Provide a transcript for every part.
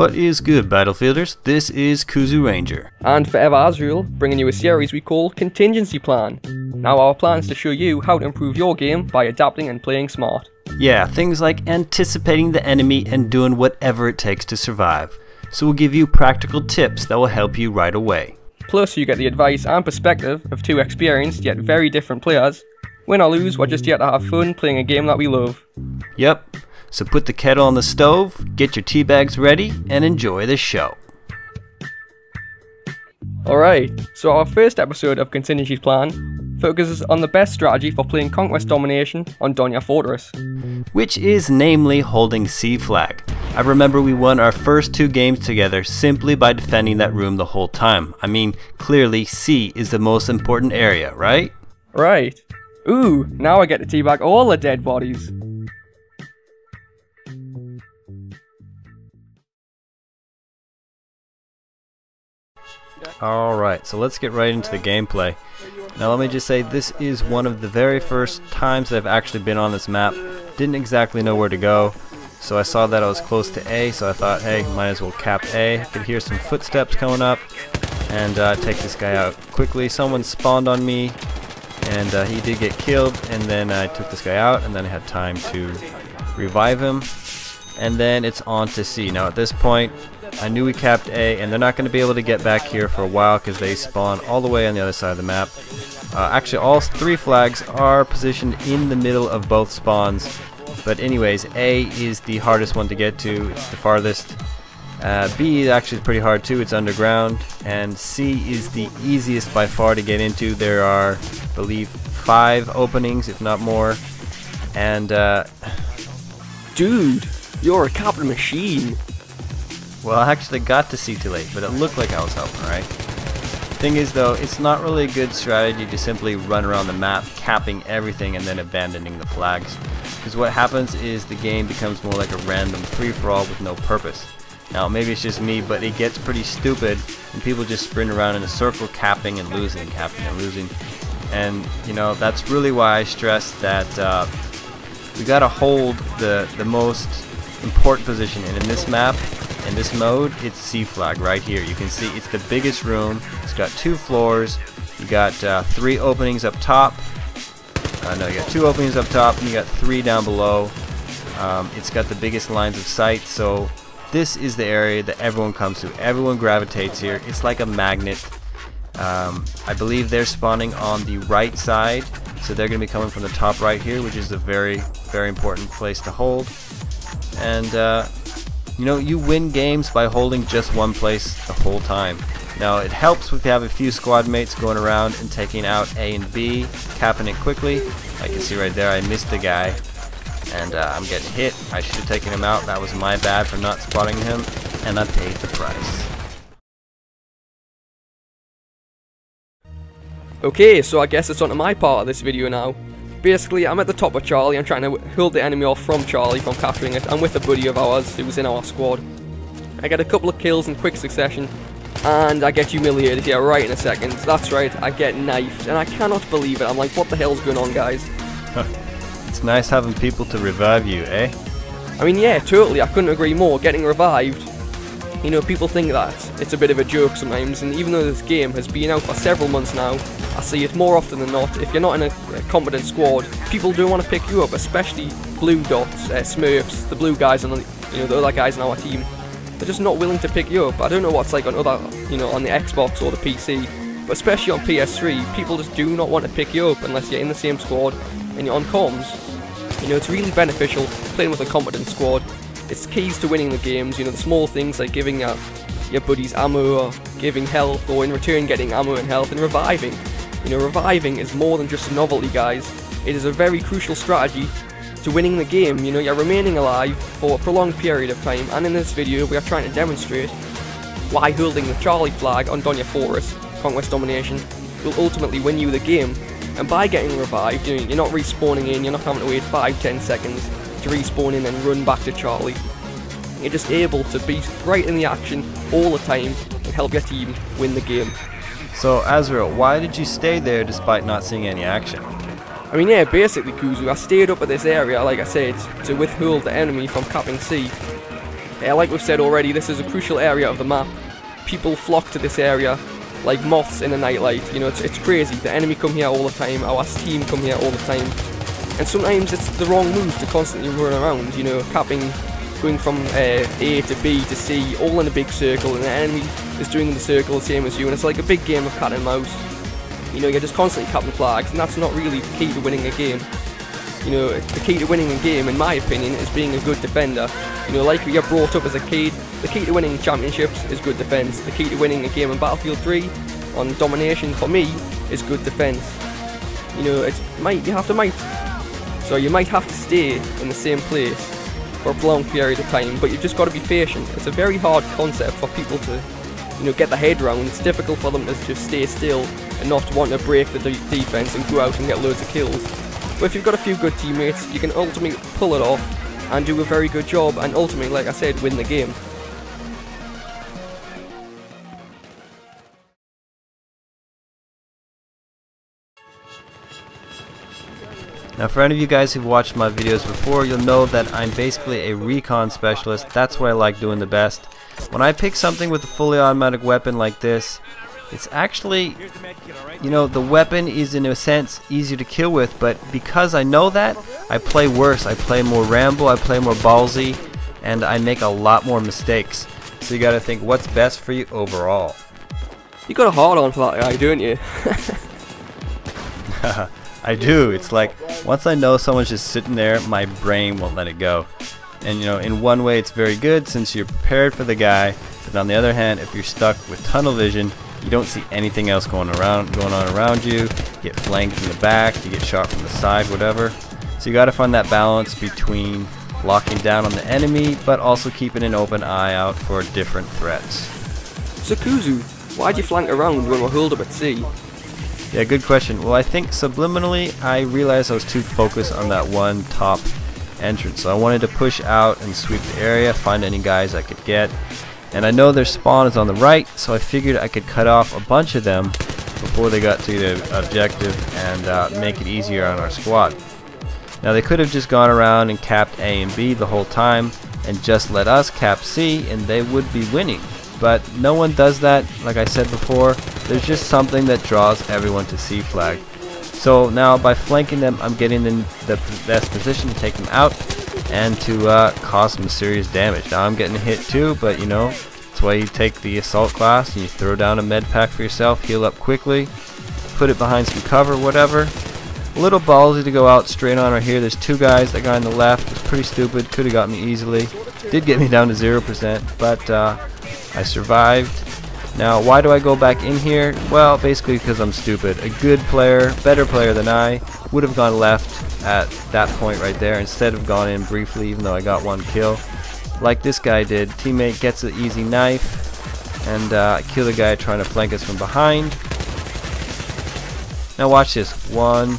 What is good, Battlefielders? This is Kuzu Ranger. And ForeverAzrael, bringing you a series we call Contingency Plan. Now our plan is to show you how to improve your game by adapting and playing smart. Yeah, things like anticipating the enemy and doing whatever it takes to survive. So we'll give you practical tips that will help you right away. Plus you get the advice and perspective of two experienced yet very different players. Win or lose, we're just here to have fun playing a game that we love. Yep, so put the kettle on the stove, get your tea bags ready, and enjoy the show. Alright, so our first episode of Contingency Plan focuses on the best strategy for playing Conquest-Domination on Donya Fortress. Which is namely holding C flag. I remember we won our first 2 games together simply by defending that room the whole time. I mean, clearly C is the most important area, right? Right. Ooh, now I get to teabag all the dead bodies. Alright, so let's get right into the gameplay. Now let me just say, this is one of the very first times that I've actually been on this map. Didn't exactly know where to go, so I saw that I was close to A, so I thought, hey, might as well cap A. I could hear some footsteps coming up, and take this guy out quickly. Someone spawned on me, and he did get killed, and then I took this guy out, and then I had time to revive him, and then it's on to C. Now at this point, I knew we capped A, and they're not going to be able to get back here for a while because they spawn all the way on the other side of the map. Actually, all 3 flags are positioned in the middle of both spawns, but anyways, A is the hardest one to get to. It's the farthest. B is actually pretty hard too. It's underground, and C is the easiest by far to get into. There are, I believe, 5 openings, if not more. And Dude, you're a capital machine. well, I actually got to C too late, but it looked like I was helping, right? Thing is though, it's not really a good strategy to simply run around the map capping everything and then abandoning the flags, because what happens is the game becomes more like a random free-for-all with no purpose. Now maybe it's just me, but it gets pretty stupid and people just sprint around in a circle capping and losing, capping and losing. And you know, that's really why I stress that we gotta hold the most important position, and in this map, in this mode, it's C flag right here. You can see it's the biggest room. It's got 2 floors. You got 3 openings up top. No, you got 2 openings up top, and you got 3 down below. It's got the biggest lines of sight, so this is the area that everyone comes to. Everyone gravitates here. It's like a magnet. I believe they're spawning on the right side, so they're going to be coming from the top right here, which is a very, very important place to hold. And you know, you win games by holding just one place the whole time. Now it helps if you have a few squad mates going around and taking out A and B, capping it quickly. I can see right there I missed the guy, and I'm getting hit. I should have taken him out. That was my bad for not spotting him, and I paid the price. Okay, so I guess it's on to my part of this video now. Basically, I'm at the top of Charlie. I'm trying to hold the enemy off from Charlie from capturing it. I'm with a buddy of ours who was in our squad. I get a couple of kills in quick succession, and I get humiliated here right in a second. That's right, I get knifed, and I cannot believe it. I'm like, what the hell's going on, guys? It's nice having people to revive you, eh? I mean, yeah, totally. I couldn't agree more. Getting revived. You know, people think that it's a bit of a joke sometimes, and even though this game has been out for several months now, I see it more often than not. If you're not in a competent squad, people do want to pick you up, especially blue dots, Smurfs, the blue guys, and the other guys on our team. They're just not willing to pick you up. I don't know what's like on other, on the Xbox or the PC, but especially on PS3, people just do not want to pick you up unless you're in the same squad and you're on comms. You know, it's really beneficial playing with a competent squad. It's keys to winning the games, the small things like giving your buddies ammo or giving health, or in return getting ammo and health, and reviving. Reviving is more than just a novelty, guys. It is a very crucial strategy to winning the game. You're remaining alive for a prolonged period of time, and in this video we are trying to demonstrate why holding the Charlie flag on Donya Fortress, Conquest-Domination, will ultimately win you the game. And by getting revived, you're not respawning in, you're not having to wait 5-10 seconds to respawn in and run back to Charlie. You're just able to be right in the action all the time and help your team win the game. So Azrael, why did you stay there despite not seeing any action? I mean, yeah, basically, Kuzu, I stayed up at this area, like I said, to withhold the enemy from capping C. Like we've said already, this is a crucial area of the map. People flock to this area like moths in a nightlight. You know, it's crazy. The enemy come here all the time, our team come here all the time. And sometimes it's the wrong move to constantly run around, you know, capping, going from A to B to C, all in a big circle, and the enemy is doing the circle the same as you, and it's like a big game of cat and mouse. You know, you're just constantly capping flags, and that's not really the key to winning a game. You know, the key to winning a game, in my opinion, is being a good defender. You know, like we get brought up as a kid, the key to winning championships is good defense. The key to winning a game in Battlefield 3 on Domination, for me, is good defense. You know, you might have to stay in the same place for a prolonged period of time, but you've just got to be patient. It's a very hard concept for people to, you know, get their head around. It's difficult for them to just stay still and not want to break the defense and go out and get loads of kills. But if you've got a few good teammates, you can ultimately pull it off and do a very good job, and ultimately, like I said, win the game. Now for any of you guys who've watched my videos before, you'll know that I'm basically a recon specialist. That's what I like doing the best. When I pick something with a fully automatic weapon like this, it's actually, you know, the weapon is in a sense easier to kill with, but because I know that, I play worse. I play more Rambo, I play more ballsy, and I make a lot more mistakes. So you gotta think what's best for you overall. You got a hard on for that guy, don't you? I do. It's like, once I know someone's just sitting there, my brain won't let it go. And you know, in one way it's very good since you're prepared for the guy, but on the other hand, if you're stuck with tunnel vision, you don't see anything else going on around you. You get flanked in the back, you get shot from the side, whatever. So you gotta find that balance between locking down on the enemy, but also keeping an open eye out for different threats. So Kuzu, why'd you flank around when we're holed up at C? Yeah, good question. Well, I think subliminally I realized I was too focused on that one top entrance. So I wanted to push out and sweep the area, find any guys I could get. And I know their spawn is on the right, so I figured I could cut off a bunch of them before they got to the objective and make it easier on our squad. Now they could have just gone around and capped A and B the whole time and just let us cap C and they would be winning. But no one does that. Like I said before, there's just something that draws everyone to C flag. So now by flanking them, I'm getting in the best position to take them out and to cause some serious damage. Now I'm getting hit too, but you know, that's why you take the assault class and you throw down a med pack for yourself, heal up quickly, put it behind some cover, whatever. A little ballsy to go out straight on right here. There's two guys. That guy on the left was pretty stupid, could have got me easily. Did get me down to 0%, but I survived. Now why do I go back in here? Well, basically because I'm stupid. A good player, better player than I, would have gone left at that point right there instead of gone in briefly, even though I got one kill like this guy did. Teammate gets an easy knife and kill the guy trying to flank us from behind. Now watch this. 1,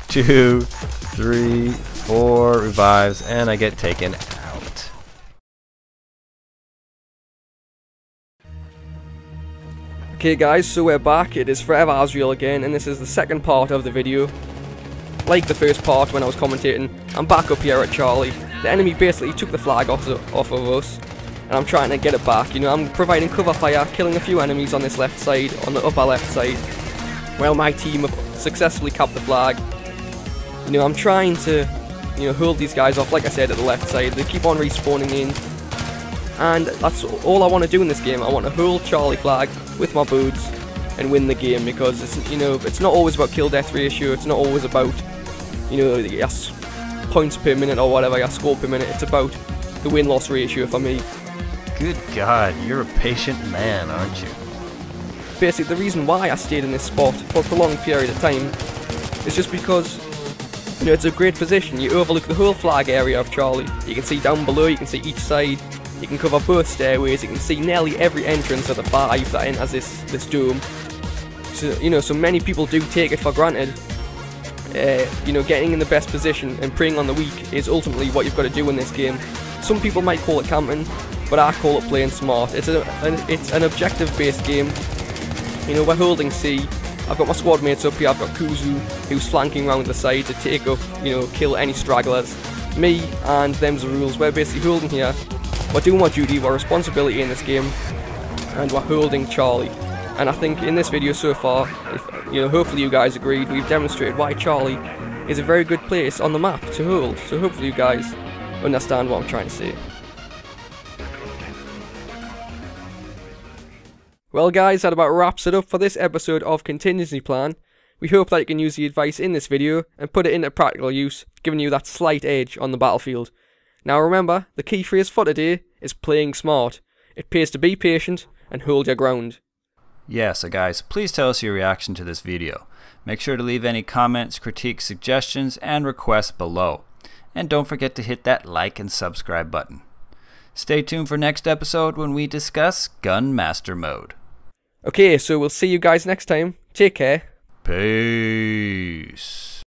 2, 3, 4 revives and I get taken out. Okay guys, so we're back. It is ForeverAzrael again, and this is the second part of the video. Like the first part when I was commentating, I'm back up here at Charlie. The enemy basically took the flag off of us, and I'm trying to get it back. You know, I'm providing cover fire, killing a few enemies on this left side, on the upper left side, while my team have successfully capped the flag. You know, I'm trying to, you know, hold these guys off, like I said, at the left side. They keep on respawning in. And that's all I want to do in this game. I want to hold Charlie flag with my boots and win the game, because it's, you know, it's not always about kill death ratio. It's not always about, you know, your points per minute or whatever, your score per minute. It's about the win-loss ratio for me. Good God, you're a patient man, aren't you? Basically, the reason why I stayed in this spot for a prolonged period of time is just because, you know, it's a great position. You overlook the whole flag area of Charlie. You can see down below, you can see each side. You can cover both stairways, you can see nearly every entrance of the 5 that enters this dome. So, you know, so many people do take it for granted. You know, getting in the best position and preying on the weak is ultimately what you've got to do in this game. Some people might call it camping, but I call it playing smart. It's an objective-based game. You know, we're holding C. I've got my squad mates up here. I've got Kuzu, who's flanking around the side to take up, you know, kill any stragglers. Me and them's the rules. We're basically holding here. We're doing our duty, our responsibility in this game, and we're holding Charlie. And I think in this video so far, hopefully you guys agreed, we've demonstrated why Charlie is a very good place on the map to hold. So hopefully you guys understand what I'm trying to say. Well guys, that about wraps it up for this episode of Contingency Plan. We hope that you can use the advice in this video and put it into practical use, giving you that slight edge on the battlefield. Now remember, the key phrase for today is playing smart. It pays to be patient and hold your ground. Yeah, so guys, please tell us your reaction to this video. Make sure to leave any comments, critiques, suggestions, and requests below. And don't forget to hit that like and subscribe button. Stay tuned for next episode when we discuss Gun Master Mode. Okay, so we'll see you guys next time. Take care. Peace.